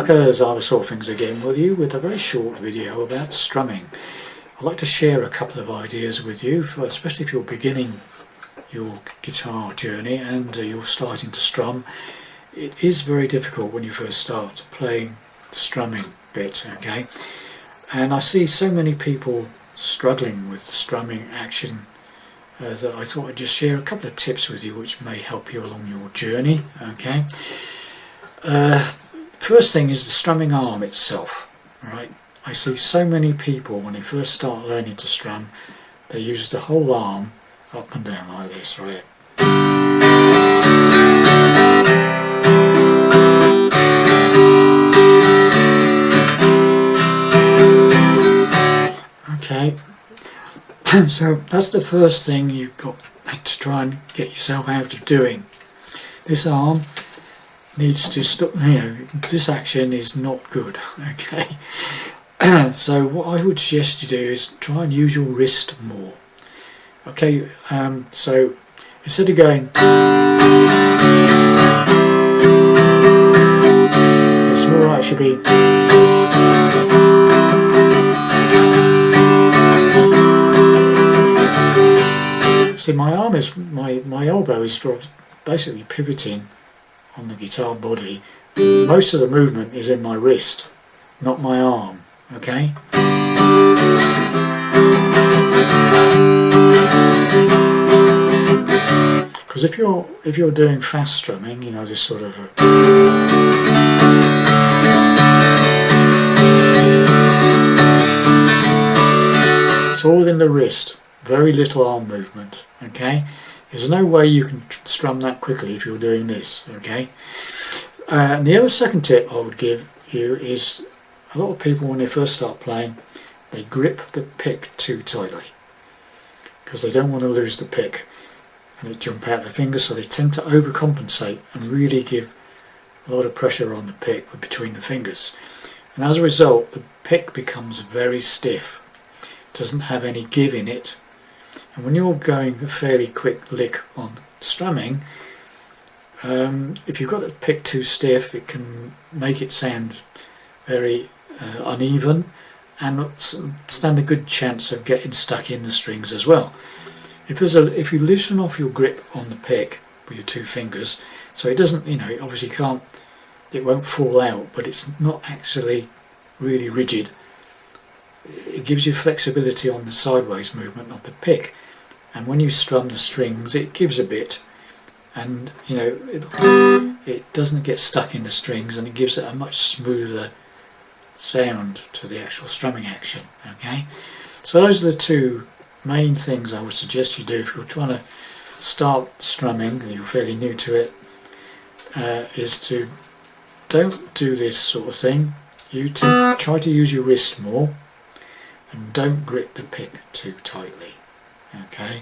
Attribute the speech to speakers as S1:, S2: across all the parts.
S1: Truckers, Ivor Things again with you with a very short video about strumming. I'd like to share a couple of ideas with you, especially if you're beginning your guitar journey and you're starting to strum. It is very difficult when you first start playing the strumming bit, okay? And I see so many people struggling with strumming action that I thought I'd just share a couple of tips with you which may help you along your journey, okay? First thing is the strumming arm itself, right? I see so many people when they first start learning to strum, they use the whole arm up and down like this, right? Okay, so that's the first thing you've got to try and get yourself out of doing. This arm needs to stop, this action is not good, okay? So what I would suggest you do is try and use your wrist more. Okay, so instead of going, it's more like it should be. See, my arm is, my elbow is basically pivoting on the guitar body. Most of the movement is in my wrist, not my arm, okay? Because if you're doing fast strumming, you know, this sort of it's all in the wrist, very little arm movement, okay? There's no way you can strum that quickly if you're doing this, okay? And the other second tip I would give you is a lot of people when they first start playing, they grip the pick too tightly because they don't want to lose the pick and it jump out their fingers, so they tend to overcompensate and really give a lot of pressure on the pick between the fingers. And as a result, the pick becomes very stiff. It doesn't have any give in it. And when you're going a fairly quick lick on strumming, if you've got the pick too stiff, it can make it sound very uneven and stand a good chance of getting stuck in the strings as well. If you loosen off your grip on the pick with your two fingers, so it doesn't, it obviously can't, it won't fall out, but it's not actually really rigid. It gives you flexibility on the sideways movement of the pick. And when you strum the strings, it gives a bit, and it doesn't get stuck in the strings, and it gives it a much smoother sound to the actual strumming action. Okay, so those are the two main things I would suggest you do if you're trying to start strumming and you're fairly new to it. Is to don't do this sort of thing. Try to use your wrist more, and don't grip the pick too tightly. Okay.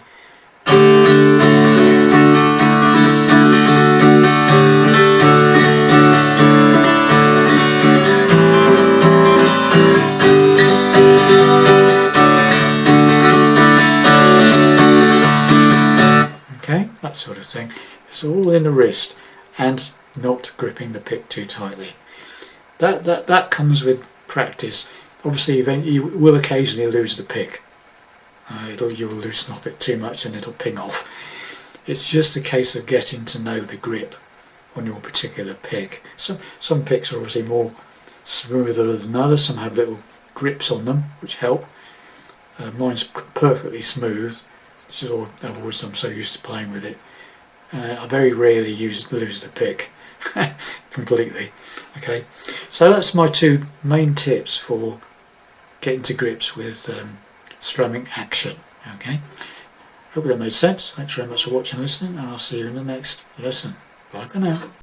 S1: Okay, that sort of thing. It's all in the wrist and not gripping the pick too tightly. That comes with practice. Obviously, you will occasionally lose the pick. You'll loosen off it too much and it'll ping off. It's just a case of getting to know the grip on your particular pick. Some picks are obviously more smoother than others, some have little grips on them which help. Mine's perfectly smooth, so I'm so used to playing with it. I very rarely lose the pick completely. Okay, so that's my two main tips for getting to grips with strumming action. Okay, hope that made sense. Thanks very much for watching and listening, and I'll see you in the next lesson. Bye for now.